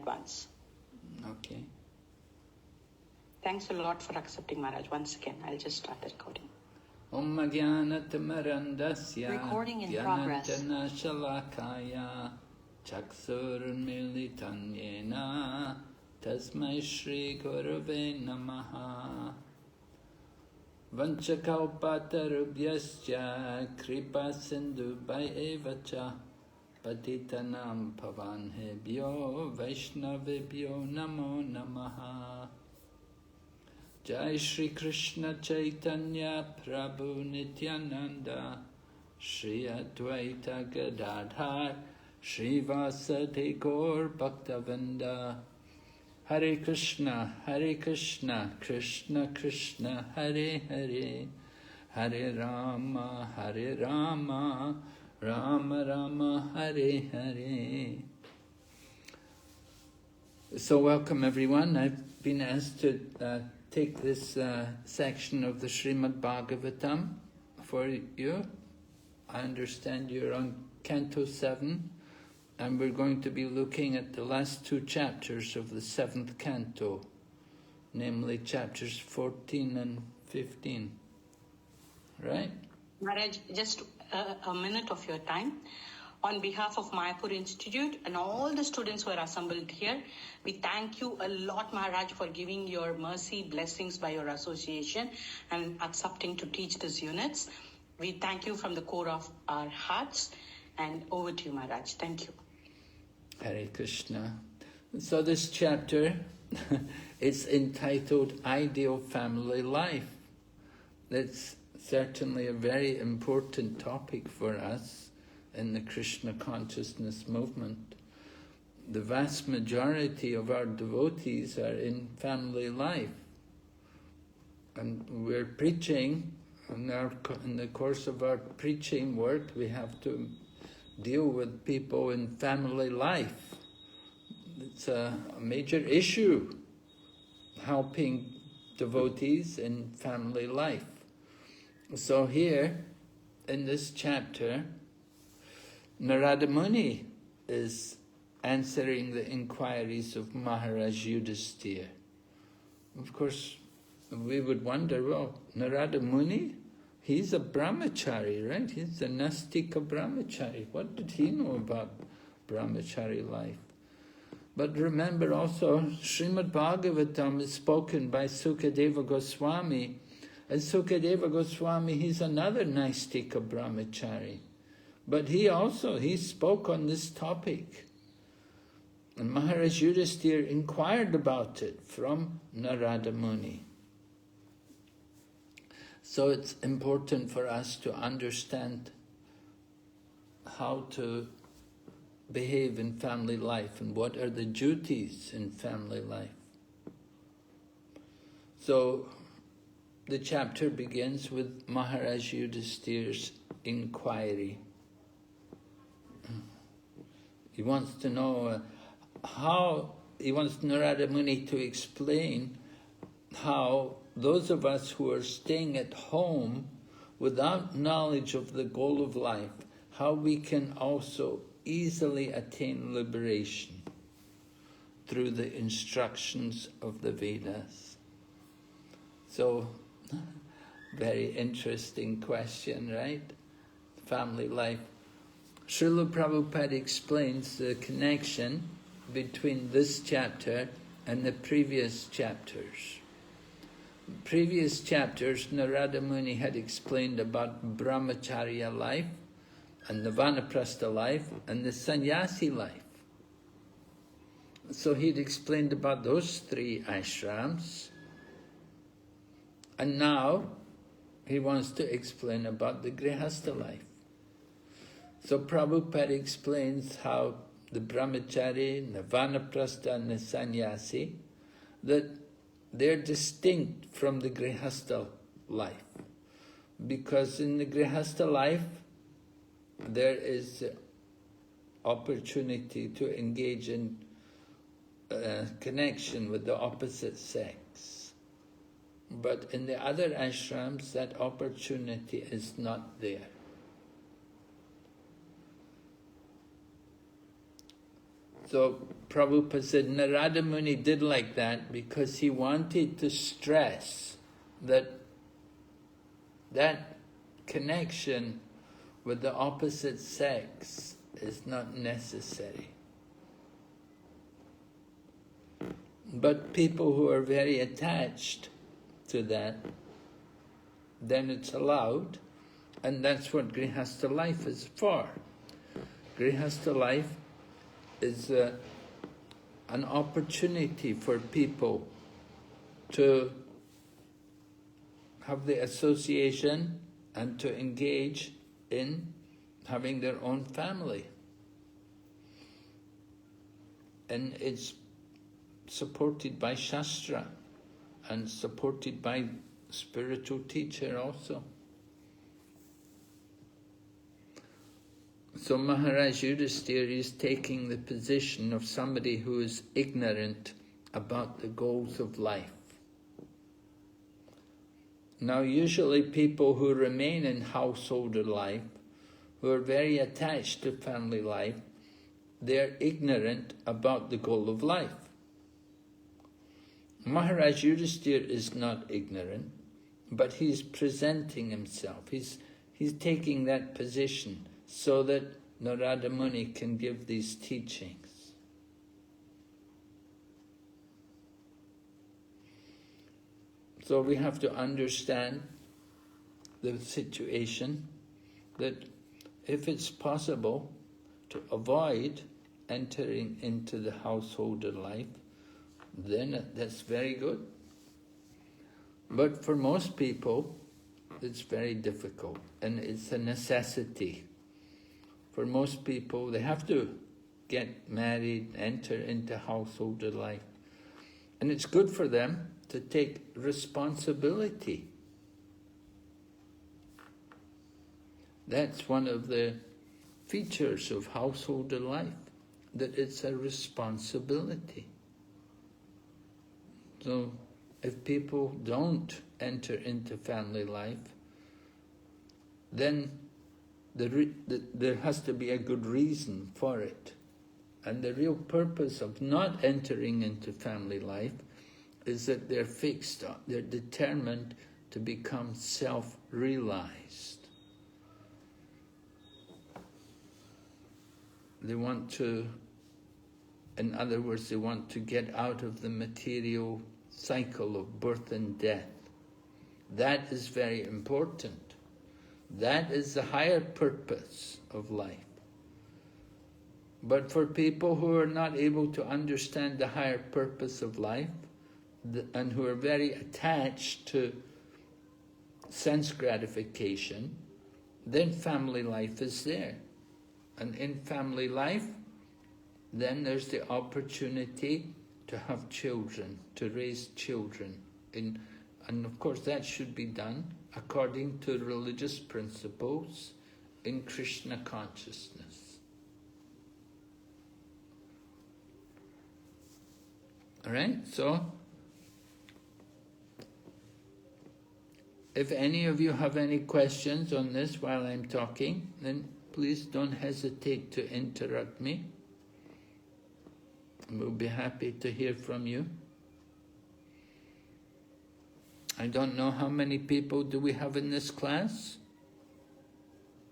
advance. Okay. Thanks a lot for accepting, Maharaj. Once again, I'll just start the recording. Om Jnanatamrandasya Recording in progress. Jnanatana Shalakaya Chaksurmilitanyena Tasmai Shri Gurave Namaha Vanchakalpatarubhyascha Kripa Sindhu Bhayevacha Patitanam Pavanhebhyo Vaishnavebhyo Namo Namaha Jai Shri Krishna Chaitanya Prabhu Nityananda Shri Advaita Gadadhar Shri Vasadi Gaur Bhaktavinda Hare Krishna, Krishna Krishna, Hare Hare, Hare Rama, Rama Rama, Hare Hare. So welcome everyone. I've been asked to take this section of the Srimad Bhagavatam for you. I understand you're on Canto 7. And we're going to be looking at the last two chapters of the 7th canto, namely chapters 14 and 15. Right? Maharaj, just a minute of your time. On behalf of Mayapur Institute and all the students who are assembled here, we thank you a lot, Maharaj, for giving your mercy, blessings by your association and accepting to teach these units. We thank you from the core of our hearts. And over to you, Maharaj. Thank you. Hare Krishna. So this chapter is entitled Ideal Family Life. That's certainly a very important topic for us in the Krishna consciousness movement. The vast majority of our devotees are in family life. And we're preaching, in the course of our preaching work, we have to deal with people in family life. It's a major issue, helping devotees in family life. So here, in this chapter, Narada Muni is answering the inquiries of Maharaj Yudhisthira. Of course, we would wonder, well, Narada Muni? He's a brahmachari, right? He's a Nastika brahmachari. What did he know about brahmachari life? But remember also, Srimad Bhagavatam is spoken by Sukadeva Goswami. And Sukadeva Goswami, he's another Nastika brahmachari. But he spoke on this topic. And Maharaj Yudhisthira inquired about it from Narada Muni. So it's important for us to understand how to behave in family life and what are the duties in family life. So the chapter begins with Maharaj Yudhisthira's inquiry. He wants to know he wants Narada Muni to explain how those of us who are staying at home without knowledge of the goal of life, how we can also easily attain liberation through the instructions of the Vedas. So, very interesting question, right? Family life. Srila Prabhupada explains the connection between this chapter and the previous chapters. Previous chapters, Narada Muni had explained about brahmacharya life, and the vanaprastha life, and the sannyasi life. So he'd explained about those three ashrams, and now he wants to explain about the grihastha life. So Prabhupada explains how the brahmachari, the vanaprastha, and the sannyasi, that they're distinct from the grihastha life. Because in the grihastha life, there is opportunity to engage in connection with the opposite sex. But in the other ashrams, that opportunity is not there. So Prabhupada said Narada Muni did like that because he wanted to stress that connection with the opposite sex is not necessary. But people who are very attached to that, then it's allowed, and that's what Grihastha life is for. Grihastha life is an opportunity for people to have the association and to engage in having their own family. And it's supported by Shastra and supported by spiritual teacher also. So Maharaj Yudhisthira is taking the position of somebody who is ignorant about the goals of life. Now usually people who remain in householder life, who are very attached to family life, they're ignorant about the goal of life. Maharaj Yudhisthira is not ignorant, but he's presenting himself. He's taking that position so that Narada Muni can give these teachings. So we have to understand the situation that if it's possible to avoid entering into the householder life, then that's very good. But for most people, it's very difficult, and it's a necessity. For most people, they have to get married, enter into householder life. And it's good for them to take responsibility. That's one of the features of householder life, that it's a responsibility. So if people don't enter into family life, then there has to be a good reason for it. And the real purpose of not entering into family life is that they're fixed on, they're determined to become self-realized. They want to, in other words, they want to get out of the material cycle of birth and death. That is very important. That is the higher purpose of life. But for people who are not able to understand the higher purpose of life, and who are very attached to sense gratification, then family life is there. And in family life, then there's the opportunity to have children, to raise children. And of course that should be done according to religious principles in Krishna consciousness. Alright, so if any of you have any questions on this while I'm talking, then please don't hesitate to interrupt me. We'll be happy to hear from you. I don't know how many people do we have in this class?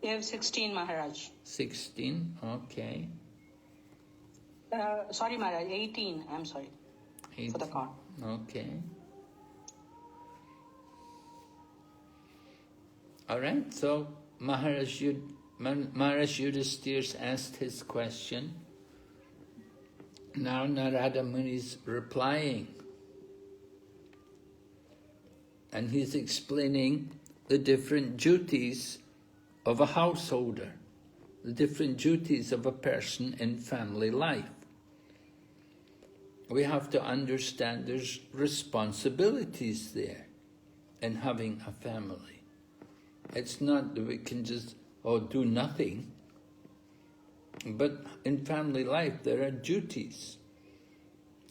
We have 16, Maharaj. 16, okay. Sorry, Maharaj, 18, I'm sorry. 18. For the count. Okay. All right, so Maharaj Yudhisthira asked his question. Now Narada Muni is replying. And he's explaining the different duties of a householder, the different duties of a person in family life. We have to understand there's responsibilities there in having a family. It's not that we can just, do nothing. But in family life, there are duties.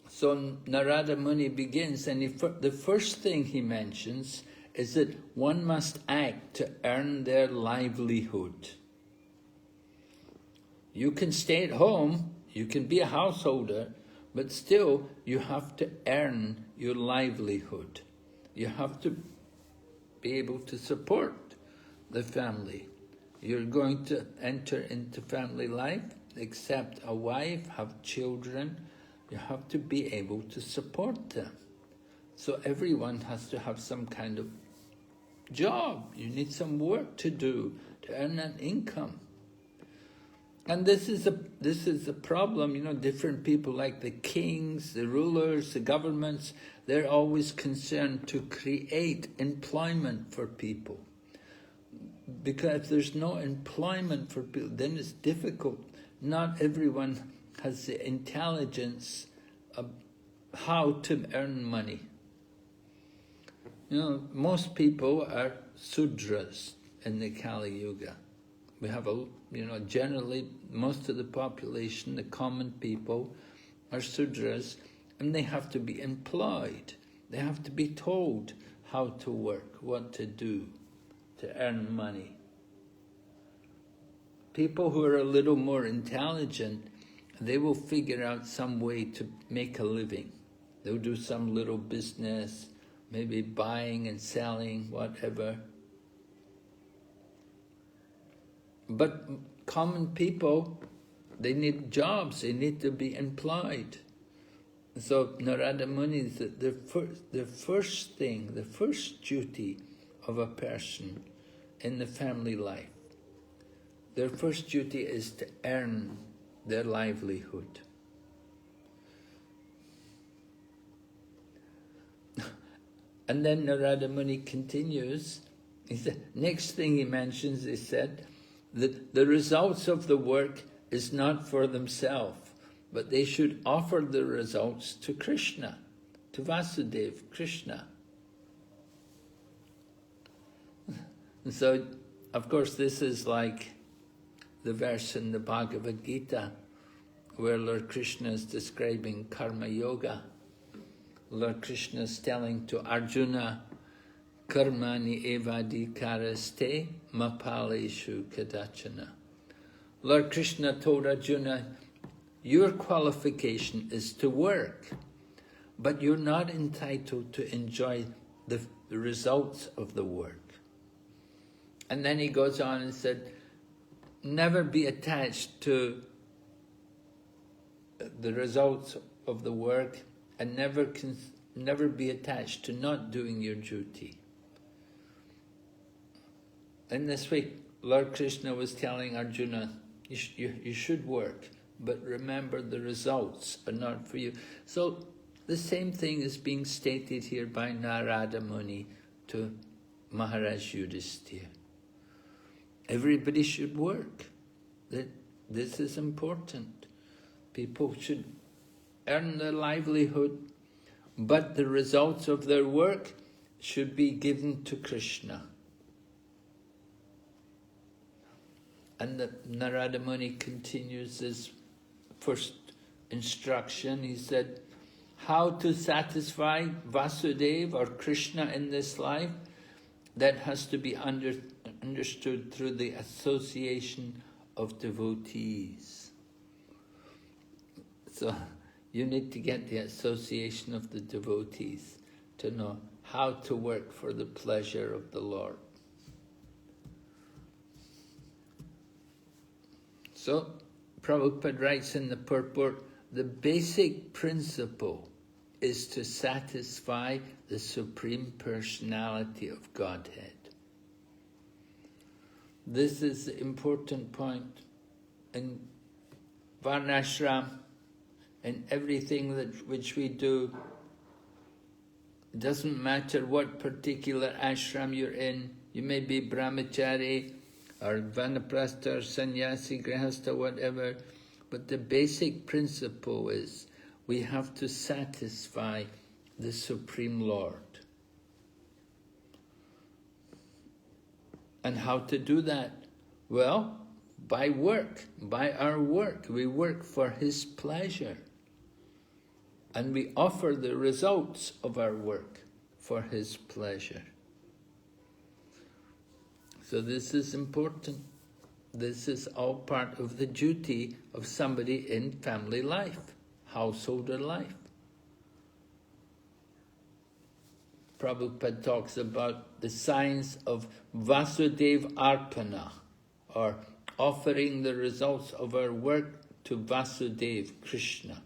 So Narada Muni begins, and the first thing he mentions is that one must act to earn their livelihood. You can stay at home, You can be a householder, but still you have to earn your livelihood. You have to be able to support the family. You're going to enter into family life, accept a wife, have children. You have to be able to support them. So everyone has to have some kind of job. You need some work to do to earn an income. And this is a problem, you know, different people like the kings, the rulers, the governments, they're always concerned to create employment for people. Because if there's no employment for people, then it's difficult. Not everyone has the intelligence of how to earn money. You know, most people are Sudras in the Kali Yuga. We have generally most of the population, the common people, are Sudras, and they have to be employed. They have to be told how to work, what to do to earn money. People who are a little more intelligent, they will figure out some way to make a living. They'll do some little business, maybe buying and selling, whatever. But common people, they need jobs, they need to be employed. So Narada Muni said the first duty of a person in the family life, their first duty is to earn their livelihood. And then Narada Muni continues, he said, next thing he mentions, he said, that the results of the work is not for themselves, but they should offer the results to Krishna, to Vasudeva, Krishna. And so, of course, this is like the verse in the Bhagavad Gita where Lord Krishna is describing karma yoga. Lord Krishna is telling to Arjuna, karmani evadikaraste mapaleshu kadachana. Lord Krishna told Arjuna, your qualification is to work, but you're not entitled to enjoy the results of the work. And then he goes on and said, never be attached to the results of the work, and never be attached to not doing your duty. In this way, Lord Krishna was telling Arjuna, you should work, but remember the results are not for you. So the same thing is being stated here by Narada Muni to Maharaj Yudhisthira. Everybody should work. This is important. People should earn their livelihood, but the results of their work should be given to Krishna. And the Narada Muni continues this first instruction. He said, how to satisfy Vasudeva or Krishna in this life? That has to be understood through the association of devotees. So you need to get the association of the devotees to know how to work for the pleasure of the Lord. So Prabhupada writes in the purport, the basic principle is to satisfy the Supreme Personality of Godhead. This is the important point. In Varnashram, in everything which we do, it doesn't matter what particular ashram you're in. You may be brahmachari, or vanaprastha, or sannyasi, grihastha, whatever. But the basic principle is we have to satisfy the Supreme Lord. And how to do that? Well, by work, by our work. We work for His pleasure. And we offer the results of our work for His pleasure. So this is important. This is all part of the duty of somebody in family life, householder life. Prabhupada talks about the signs of Vasudeva Arpana, or offering the results of our work to Vasudeva, Krishna.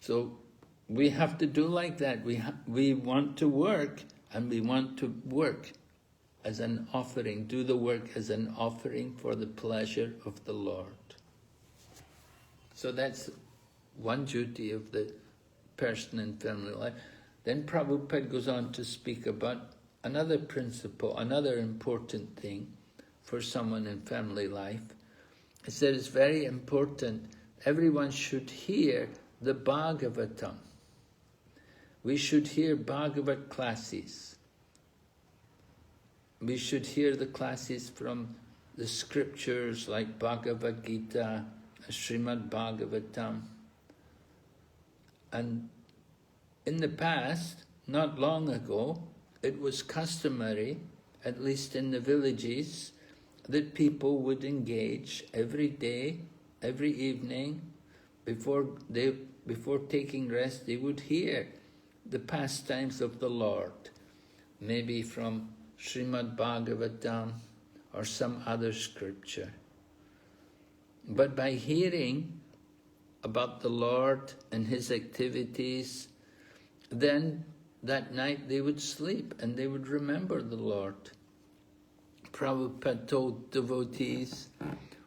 So we have to do like that. We want to work, and we want to work as an offering, do the work as an offering for the pleasure of the Lord. So that's one duty of the person in family life. Then Prabhupada goes on to speak about another principle, another important thing for someone in family life. He said it's very important, everyone should hear the Bhagavatam. We should hear Bhagavat classes. We should hear the classes from the scriptures like Bhagavad Gita, Srimad Bhagavatam. And in the past, not long ago, it was customary, at least in the villages, that people would engage every day, every evening, before taking rest, they would hear the pastimes of the Lord, maybe from Srimad Bhagavatam or some other scripture. But by hearing about the Lord and His activities, then that night they would sleep and they would remember the Lord. Prabhupada told devotees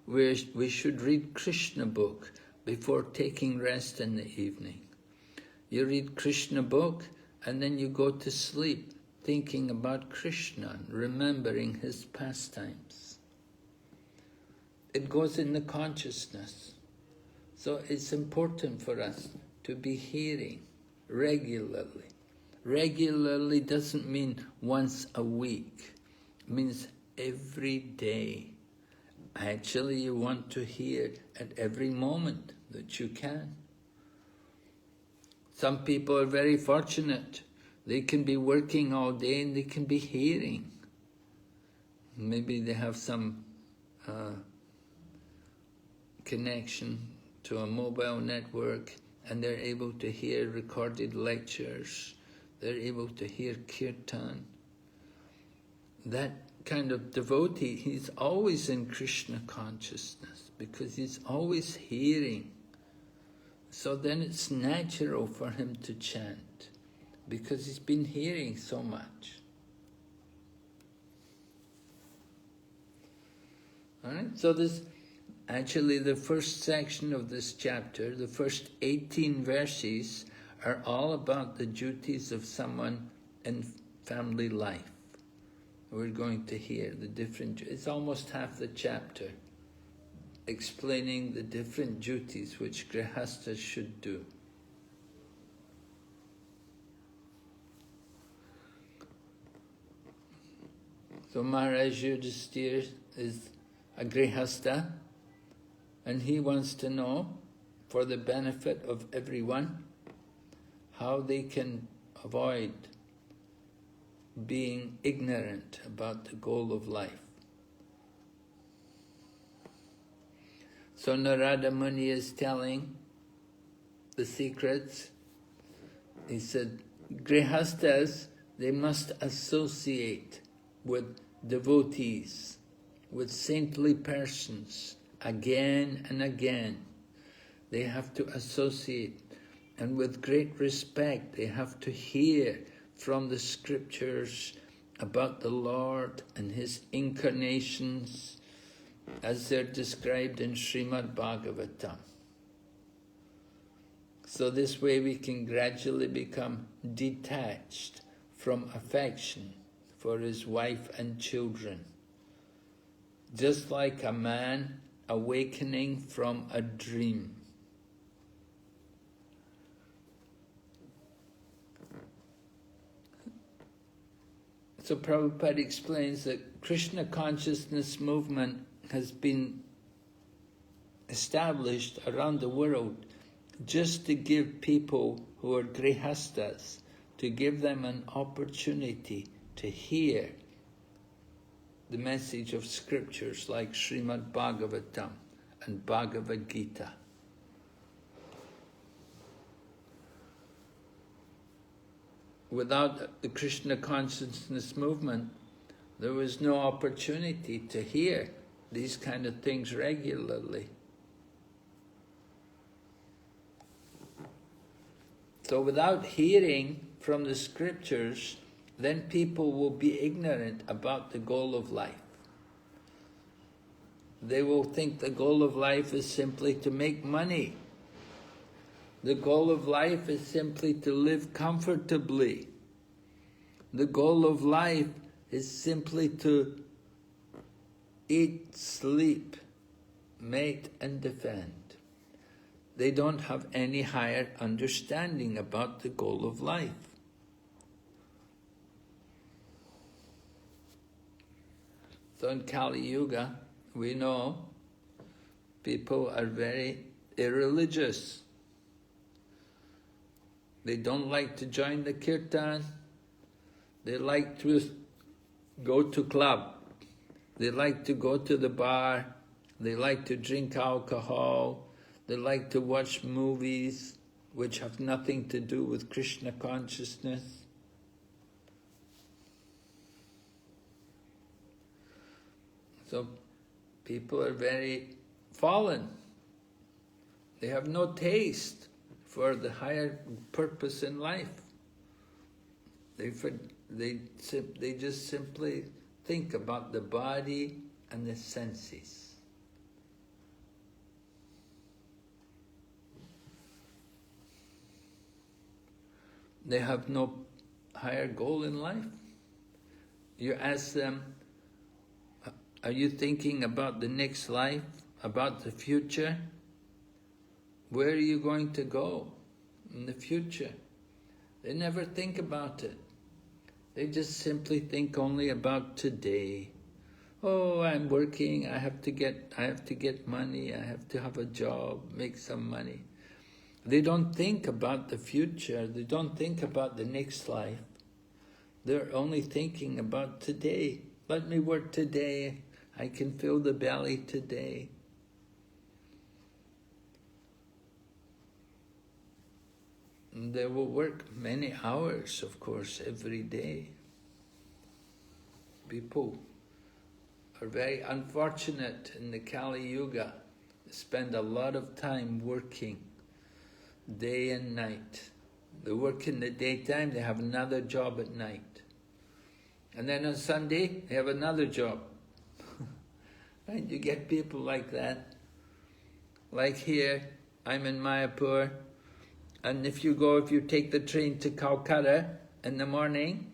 we should read Krishna book before taking rest in the evening. You read Krishna book and then you go to sleep thinking about Krishna, remembering His pastimes. It goes in the consciousness. So it's important for us to be hearing regularly. Regularly doesn't mean once a week. It means every day. Actually, you want to hear at every moment that you can. Some people are very fortunate. They can be working all day and they can be hearing. Maybe they have some connection to a mobile network and they're able to hear recorded lectures. They're able to hear kirtan. That kind of devotee, he's always in Krishna consciousness because he's always hearing. So then it's natural for him to chant because he's been hearing so much. All right, so this actually the first section of this chapter, the first 18 verses are all about the duties of someone in family life. We're going to hear the different, it's almost half the chapter, explaining the different duties which grihastas should do. So Maharaj Yudhisthira is a grihasta, and he wants to know, for the benefit of everyone, how they can avoid being ignorant about the goal of life. So Narada Muni is telling the secrets. He said, grihastas, they must associate with devotees, with saintly persons, again and again. They have to associate, and with great respect, they have to hear from the scriptures about the Lord and His incarnations as they're described in Srimad Bhagavatam. So this way we can gradually become detached from affection for his wife and children, just like a man awakening from a dream. So Prabhupada explains that Krishna consciousness movement has been established around the world just to give people who are grihastas, to give them an opportunity to hear the message of scriptures like Srimad Bhagavatam and Bhagavad Gita. Without the Krishna consciousness movement, there was no opportunity to hear these kind of things regularly. So without hearing from the scriptures, then people will be ignorant about the goal of life. They will think the goal of life is simply to make money. The goal of life is simply to live comfortably. The goal of life is simply to eat, sleep, mate and defend. They don't have any higher understanding about the goal of life. So in Kali Yuga, we know people are very irreligious. They don't like to join the kirtan. They like to go to club. They like to go to the bar. They like to drink alcohol. They like to watch movies which have nothing to do with Krishna consciousness. So people are very fallen. They have no taste for the higher purpose in life. They just simply think about the body and the senses. They have no higher goal in life. You ask them, are you thinking about the next life, about the future? Where are you going to go in the future? They never think about it. They just simply think only about today. Oh, I'm working, I have to get money, I have to have a job, make some money. They don't think about the future, they don't think about the next life. They're only thinking about today. Let me work today, I can fill the belly today. And they will work many hours, of course, every day. People are very unfortunate in the Kali Yuga. They spend a lot of time working, day and night. They work in the daytime, they have another job at night. And then on Sunday, they have another job. Right? You get people like that. Like here, I'm in Mayapur, and if you take the train to Calcutta in the morning,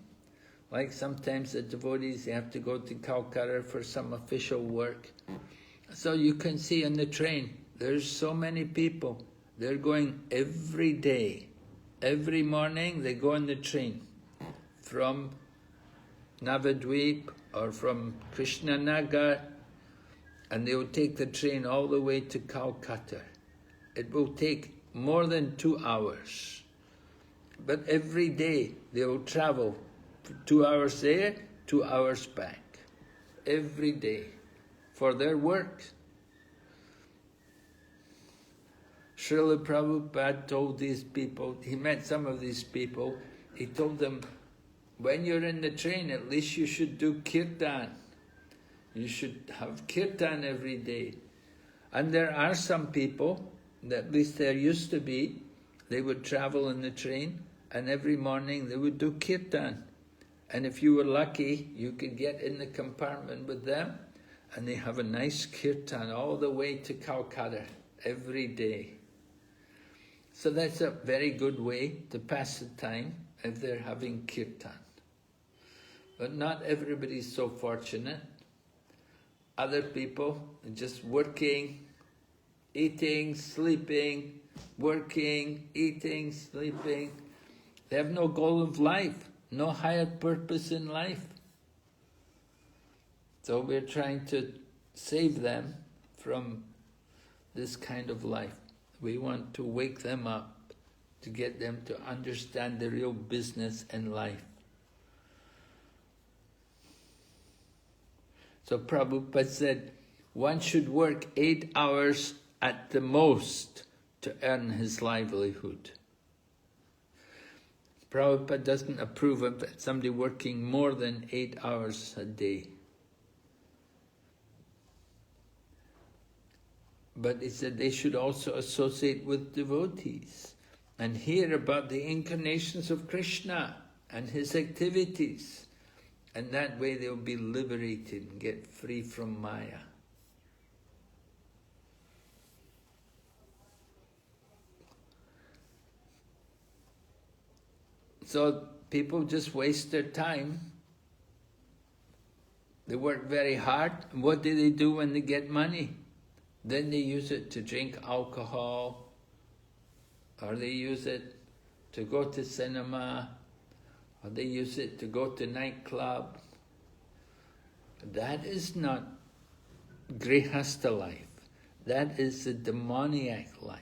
like sometimes the devotees, they have to go to Calcutta for some official work. So you can see on the train, there's so many people. They're going every day. Every morning they go on the train from Navadvip or from Krishnanagar, and they will take the train all the way to Calcutta. It will take more than 2 hours. But every day they will travel 2 hours there, 2 hours back. Every day for their work. Srila Prabhupada told these people, he met some of these people, he told them, when you're in the train, at least you should do kirtan. You should have kirtan every day. And there are some people, at least there used to be, they would travel in the train and every morning they would do kirtan. And if you were lucky, you could get in the compartment with them and they have a nice kirtan all the way to Calcutta every day. So that's a very good way to pass the time if they're having kirtan. But not everybody's so fortunate. Other people are just working, eating, sleeping, working, eating, sleeping. They have no goal of life, no higher purpose in life. So we're trying to save them from this kind of life. We want to wake them up, to get them to understand the real business in life. So Prabhupada said, one should work 8 hours at the most to earn his livelihood. Prabhupada doesn't approve of somebody working more than 8 hours a day. But he said they should also associate with devotees and hear about the incarnations of Krishna and his activities. And that way they'll be liberated and get free from Maya. So people just waste their time. They work very hard. And what do they do when they get money? Then they use it to drink alcohol, or they use it to go to cinema, or they use it to go to nightclub. That is not grihastha life. That is the demoniac life.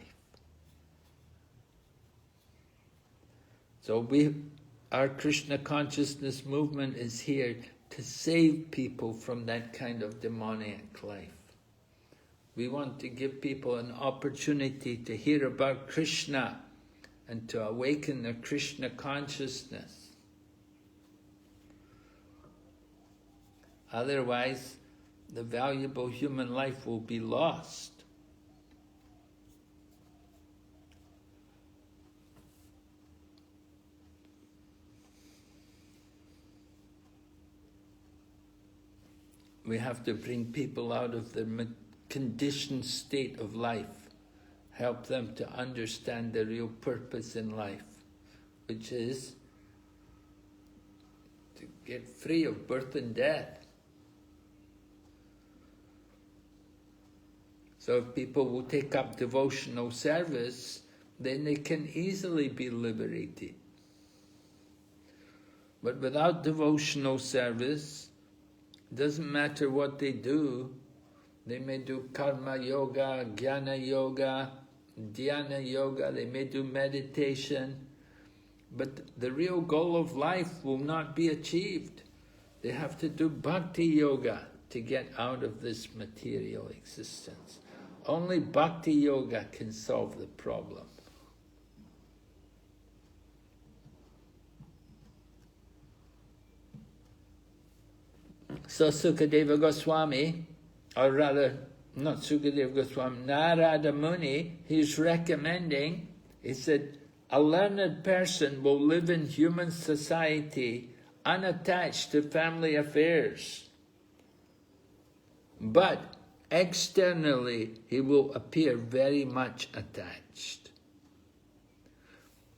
So our Krishna consciousness movement is here to save people from that kind of demoniac life. We want to give people an opportunity to hear about Krishna and to awaken their Krishna consciousness. Otherwise, the valuable human life will be lost. We have to bring people out of their conditioned state of life, help them to understand the real purpose in life, which is to get free of birth and death. So if people will take up devotional service, then they can easily be liberated. But without devotional service, doesn't matter what they do. They may do karma yoga, jnana yoga, dhyana yoga, they may do meditation, but the real goal of life will not be achieved. They have to do bhakti yoga to get out of this material existence. Only bhakti yoga can solve the problem. So Sukadeva Goswami, or rather, not Sukadeva Goswami, Narada Muni, he's recommending, he said, a learned person will live in human society unattached to family affairs. But externally, he will appear very much attached.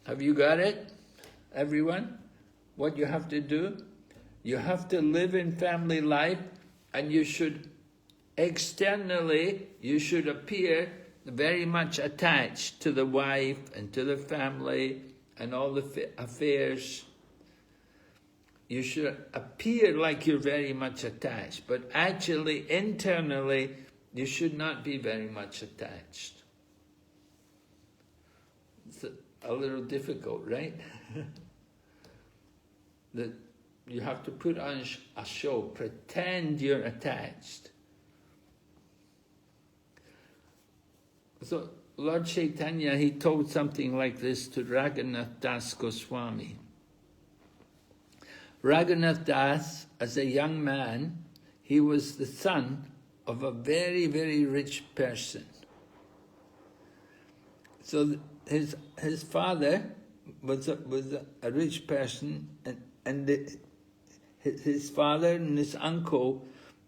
Have you got it, everyone? What you have to do? You have to live in family life, and you should, externally, you should appear very much attached to the wife and to the family and all the affairs. You should appear like you're very much attached, but actually, internally, you should not be very much attached. It's a little difficult, right? That you have to put on a show, pretend you're attached. So Lord Chaitanya, he told something like this to Raghunath Das Goswami. Raghunath Das, as a young man, he was the son of a very, very rich person. So his father was a rich person, and his father and his uncle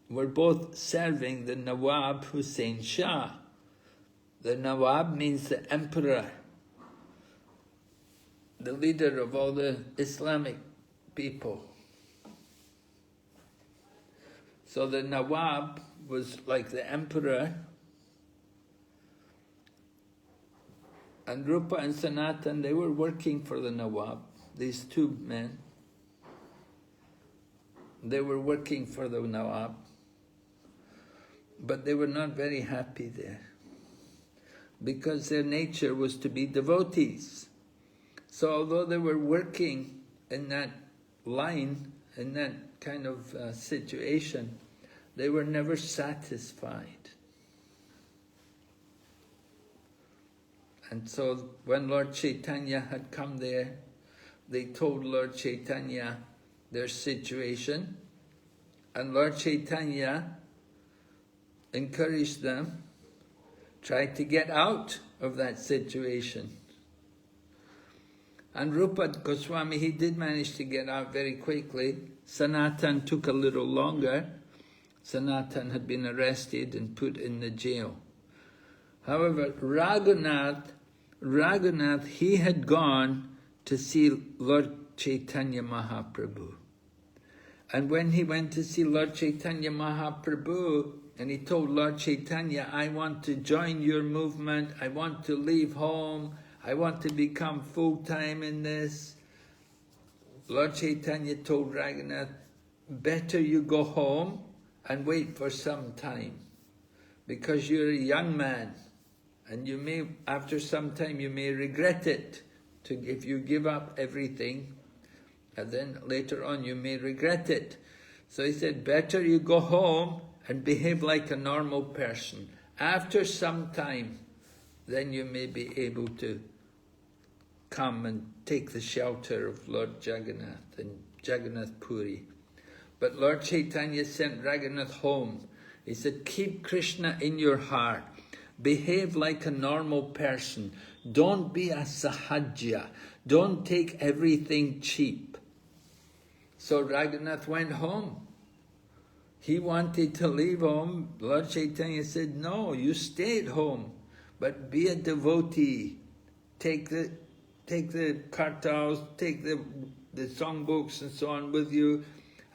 were both serving the Nawab Hussain Shah. The Nawab means the emperor, the leader of all the Islamic people. So the Nawab was like the emperor, and Rupa and Sanatan, they were working for the Nawab, these two men. They were working for the Nawab, but they were not very happy there, because their nature was to be devotees. So although they were working in that line, in that kind of situation, They were never satisfied. And so when Lord Chaitanya had come there, they told Lord Chaitanya their situation, and Lord Chaitanya encouraged them, tried to get out of that situation. And Rupa Goswami, he did manage to get out very quickly. Sanatan took a little longer. Sanatan had been arrested and put in the jail. However, Raghunath, he had gone to see Lord Chaitanya Mahaprabhu. And when he went to see Lord Chaitanya Mahaprabhu, and he told Lord Chaitanya, I want to join your movement, I want to leave home, I want to become full-time in this. Lord Chaitanya told Raghunath, better you go home and wait for some time, because you're a young man, and you may, after some time, you may regret it. If you give up everything, and then later on you may regret it. So he said, better you go home and behave like a normal person. After some time, then you may be able to come and take the shelter of Lord Jagannath in Jagannath Puri. But Lord Chaitanya sent Raghunath home. He said, keep Krishna in your heart. Behave like a normal person. Don't be a sahajya. Don't take everything cheap. So Raghunath went home. He wanted to leave home. Lord Chaitanya said, no, you stay at home, but be a devotee. Take the kartals, take the songbooks and so on with you,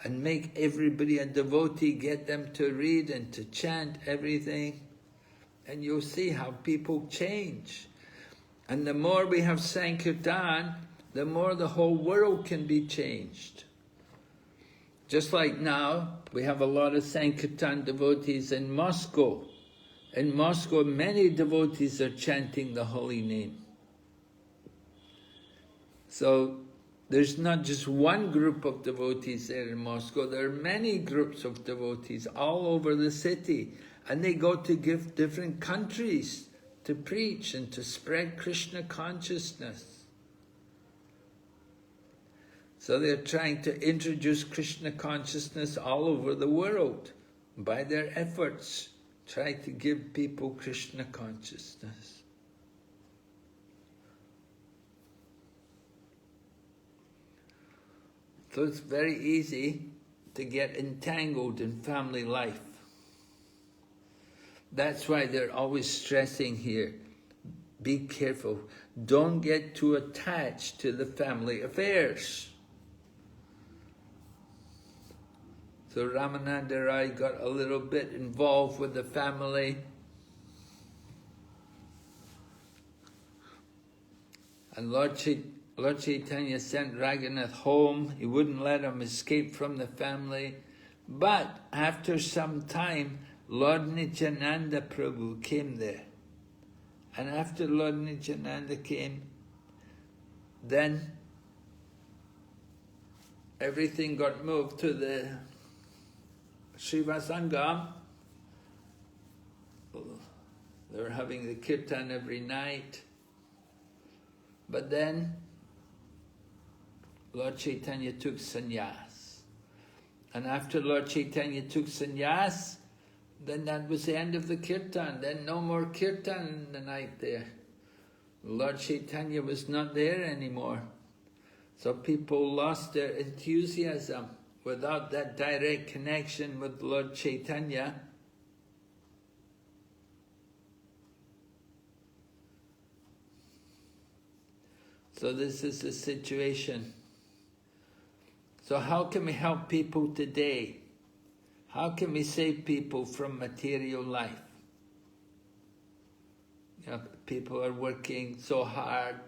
and make everybody a devotee, get them to read and to chant everything. And you'll see how people change. And the more we have Sankirtan, the more the whole world can be changed. Just like now, we have a lot of Sankirtan devotees in Moscow. In Moscow, many devotees are chanting the holy name. So there's not just one group of devotees there in Moscow, there are many groups of devotees all over the city, and they go to different countries to preach and to spread Krishna consciousness. So they're trying to introduce Krishna consciousness all over the world. By their efforts, try to give people Krishna consciousness. So it's very easy to get entangled in family life. That's why they're always stressing here, be careful. Don't get too attached to the family affairs. So Ramananda Rai got a little bit involved with the family. And Lord Chaitanya sent Raghunath home. He wouldn't let him escape from the family. But after some time, Lord Nityananda Prabhu came there. And after Lord Nityananda came, then everything got moved to the Srivasangam. They were having the kirtan every night. But then Lord Chaitanya took sannyas. And after Lord Chaitanya took sannyas, then that was the end of the kirtan. Then no more kirtan in the night there. Lord Chaitanya was not there anymore. So people lost their enthusiasm. Without that direct connection with Lord Chaitanya, so this is the situation. So how can we help people today? How can we save people from material life? You know, people are working so hard,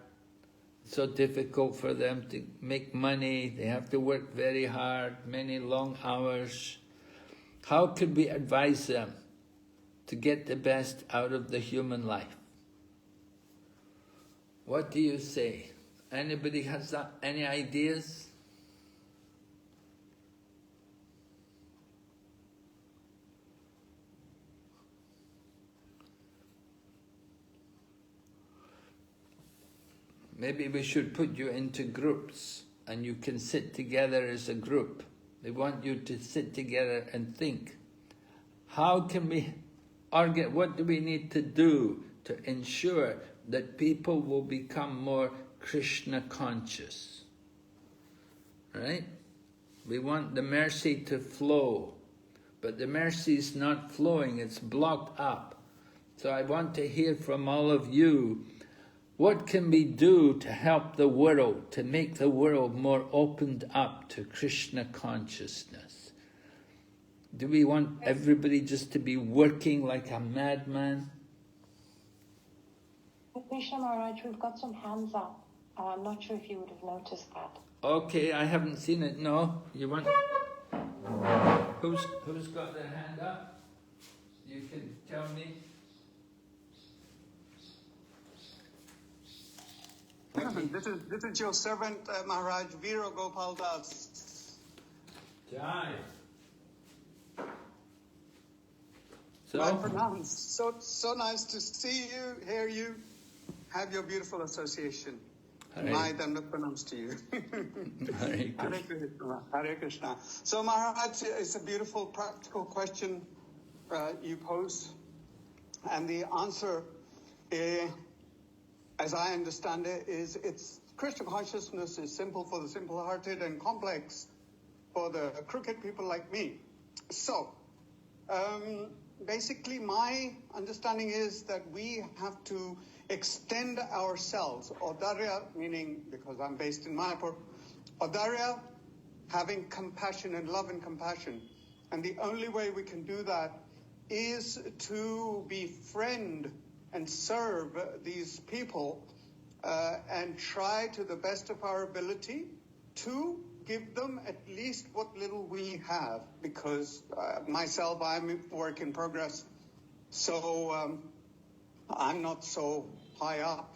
so difficult for them to make money. They have to work very hard, many long hours. How could we advise them to get the best out of the human life? What do you say? Anybody has any ideas? maybe we should put you into groups and you can sit together as a group. They want you to sit together and think, how can we organize, what do we need to do to ensure that people will become more Krishna conscious? Right? We want the mercy to flow, but the mercy is not flowing, it's blocked up. So I want to hear from all of you, what can we do to help the world, to make the world more opened up to Krishna consciousness? Do we want everybody just to be working like a madman? Krishna Maharaj, we've got some hands up. I'm not sure if you would have noticed that. Okay, I haven't seen it. No, you want? Who's got their hand up? You can tell me. This is your servant Maharaj Vira Gopal Das. Jai. Well pronounced. So nice to see you, hear you, have your beautiful association. My Dandapanams to you. Hare Krishna. Hare Krishna. Hare Krishna. So Maharaj, it's a beautiful practical question you pose, and the answer, as I understand it, is it's Krishna consciousness is simple for the simple-hearted and complex for the crooked people like me. So, basically my understanding is that we have to extend ourselves, Audarya, meaning, because I'm based in Mayapur, Audarya, having compassion and love and compassion. And the only way we can do that is to befriend and serve these people and try to the best of our ability to give them at least what little we have, because myself, I'm a work in progress. So I'm not so high up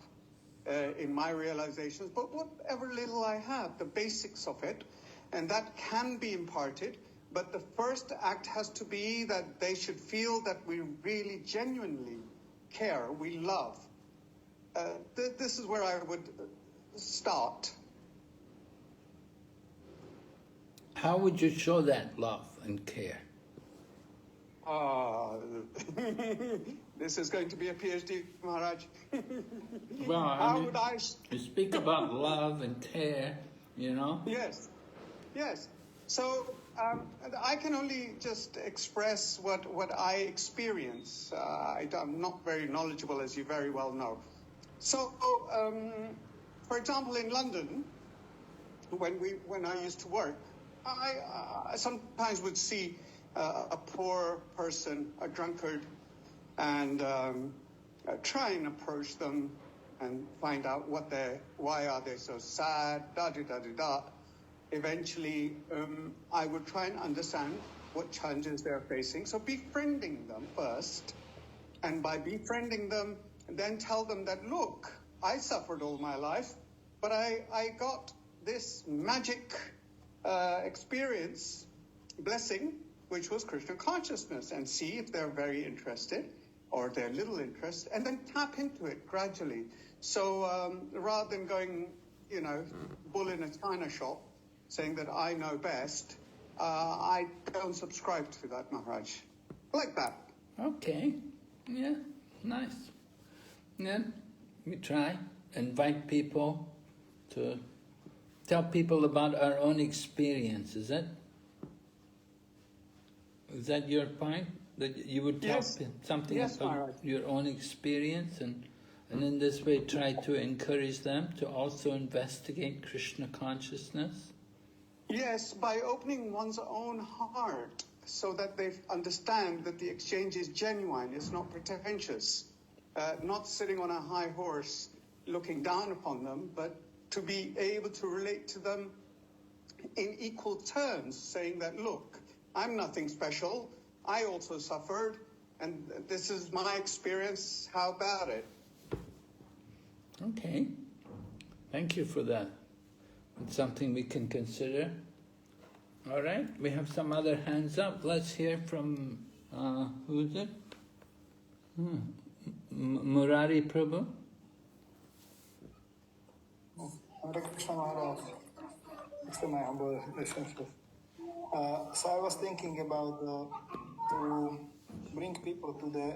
in my realizations, but whatever little I have, the basics of it, and that can be imparted. But the first act has to be that they should feel that we really genuinely care, we love. This is where I would start. How would you show that love and care? This is going to be a PhD, Maharaj. Well, How would I... You speak about love and care, you know? Yes. So I can only just express what I experience. I'm not very knowledgeable, as you very well know. So, for example, in London, when I used to work, I sometimes would see a poor person, a drunkard, and try and approach them and find out why are they so sad, da-da-da-da-da. Eventually, I would try and understand what challenges they're facing. So befriending them first, and by befriending them, then tell them that, look, I suffered all my life, but I got this magic experience, blessing, which was Krishna consciousness, and see if they're very interested or they're little interest, and then tap into it gradually. So rather than going, bull in a china shop, saying that I know best, I don't subscribe to that, Maharaj. Like that. Okay. Yeah, nice. Yeah, we try. Invite people to tell people about our own experience, is that your point? That you would tell something about Maharaj. your own experience and in this way try to encourage them to also investigate Krishna consciousness? Yes, by opening one's own heart so that they understand that the exchange is genuine, it's not pretentious, not sitting on a high horse looking down upon them, but to be able to relate to them in equal terms, saying that, look, I'm nothing special, I also suffered, and this is my experience, how about it? Okay, thank you for that. It's something we can consider. All right, we have some other hands up. Let's hear from, who is it? Murari Prabhu. Hare Krishna Maharaj. It's my humble listeners. So I was thinking about to bring people to the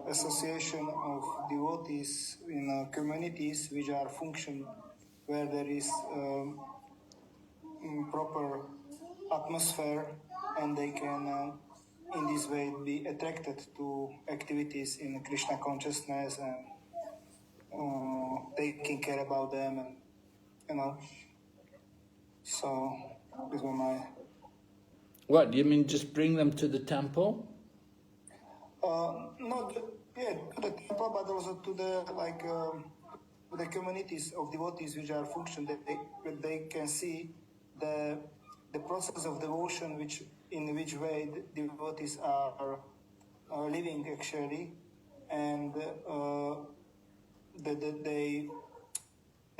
association of devotees in communities which are function where there is proper atmosphere and they can in this way be attracted to activities in Krishna consciousness and taking care about them and so these were my... What, you mean just bring them to the temple? No, to the temple, but also to the communities of devotees which are function, that they can see the process of devotion, in which way the devotees are living actually, and that they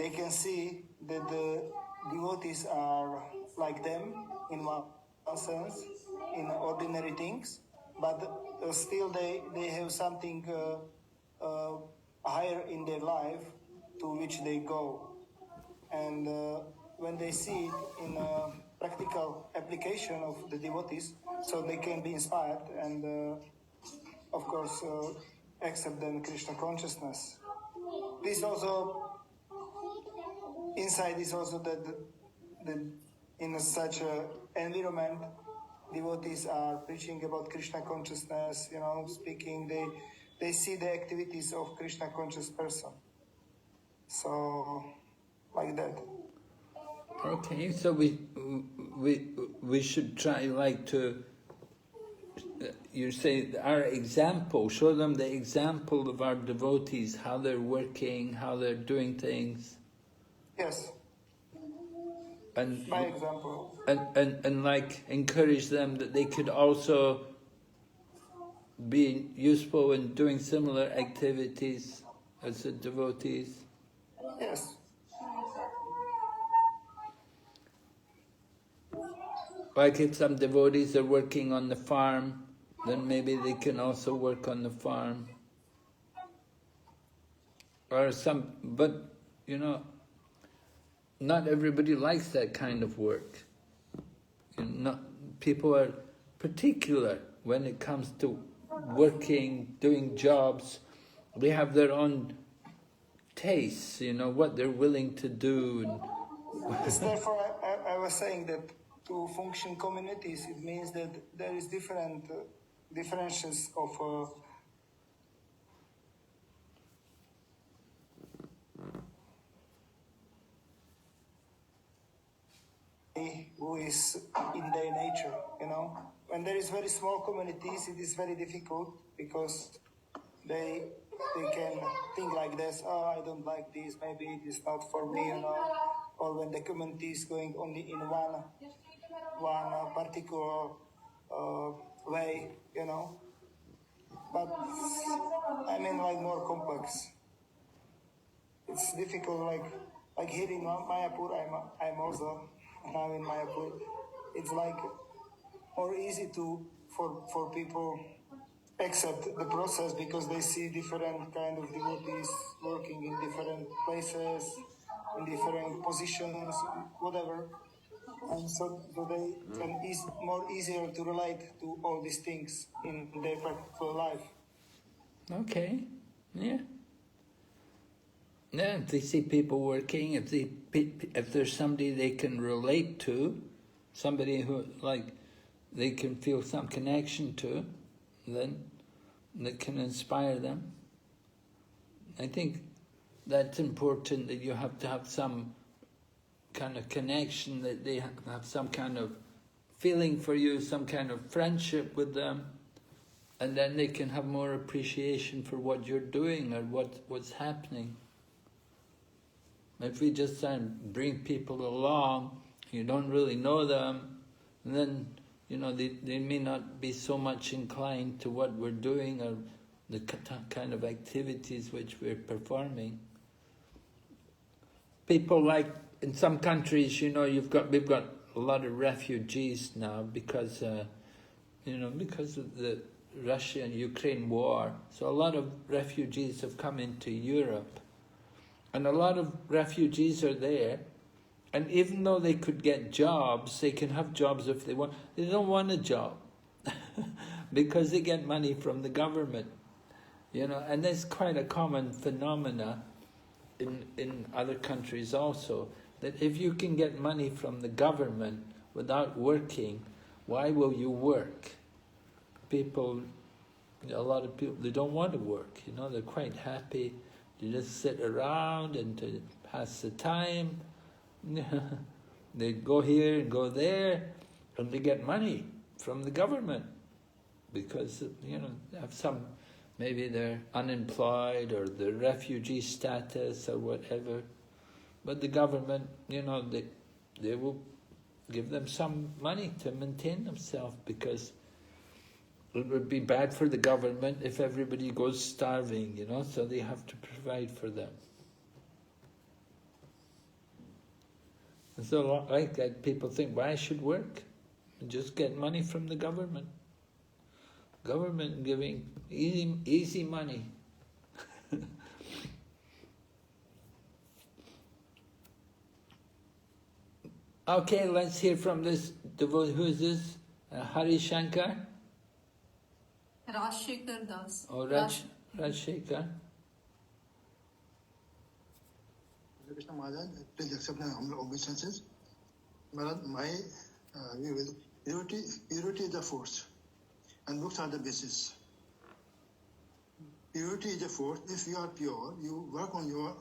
can see that the devotees are like them in one sense, in ordinary things, but still they have something higher in their life to which they go. And when they see it in a practical application of the devotees, so they can be inspired and of course accept then Krishna consciousness. This also, inside is also that in such an environment, devotees are preaching about Krishna consciousness, speaking, they see the activities of Krishna conscious person. So, like that. Okay, so we should try to, you say our example, show them the example of our devotees, how they're working, how they're doing things. Yes. And by example. And like encourage them that they could also be useful in doing similar activities as the devotees. Yes. Like if some devotees are working on the farm, then maybe they can also work on the farm. Or but not everybody likes that kind of work. People are particular when it comes to working, doing jobs. They have their own tastes, what they're willing to do. Therefore, I was saying that to function communities, it means that there is different differences of who is in their nature, When there is very small communities, it is very difficult because they can think like this, I don't like this, maybe it is not for me, Or when the community is going only in one particular way, But I mean, like more complex. It's difficult, like here in Mayapur, I'm also now in Mayapur. It's like more easy for people accept the process because they see different kind of devotees working in different places, in different positions, whatever. And so they can more easier to relate to all these things in their practical life. Okay, yeah. Yeah, if they see people working, if there's somebody they can relate to, somebody who they can feel some connection to, then that can inspire them. I think that's important, that you have to have some kind of connection, that they have some kind of feeling for you, some kind of friendship with them, and then they can have more appreciation for what you're doing or what's happening. If we just bring people along, you don't really know them, and then they may not be so much inclined to what we're doing or the kind of activities which we're performing. People like in some countries, we've got a lot of refugees now because of the Russia and Ukraine war. So a lot of refugees have come into Europe, And a lot of refugees are there, and even though they could get jobs, they can have jobs if they want, they don't want a job because they get money from the government, you know, and that's quite a common phenomena in other countries also, that if you can get money from the government without working, why will you work? People, a lot of people, they don't want to work, you know, they're quite happy to just sit around and to pass the time. They go here and go there, and they get money from the government because, you know, they have some, maybe they're unemployed or the refugee status or whatever, but the government, you know, they will give them some money to maintain themselves, because it would be bad for the government if everybody goes starving, you know, so they have to provide for them. And so like that, people think, why I should work? And just get money from the government. Government giving easy money. Okay, let's hear from this devotee. Who is this? Hari Shankar? Rajshekhar Das. Oh, Rajshekhar. Krishna Maharaj, please accept my humble obeisances. Maharaj, my view is purity is the force, and books are the basis. Purity is the force. If you are pure, you work on your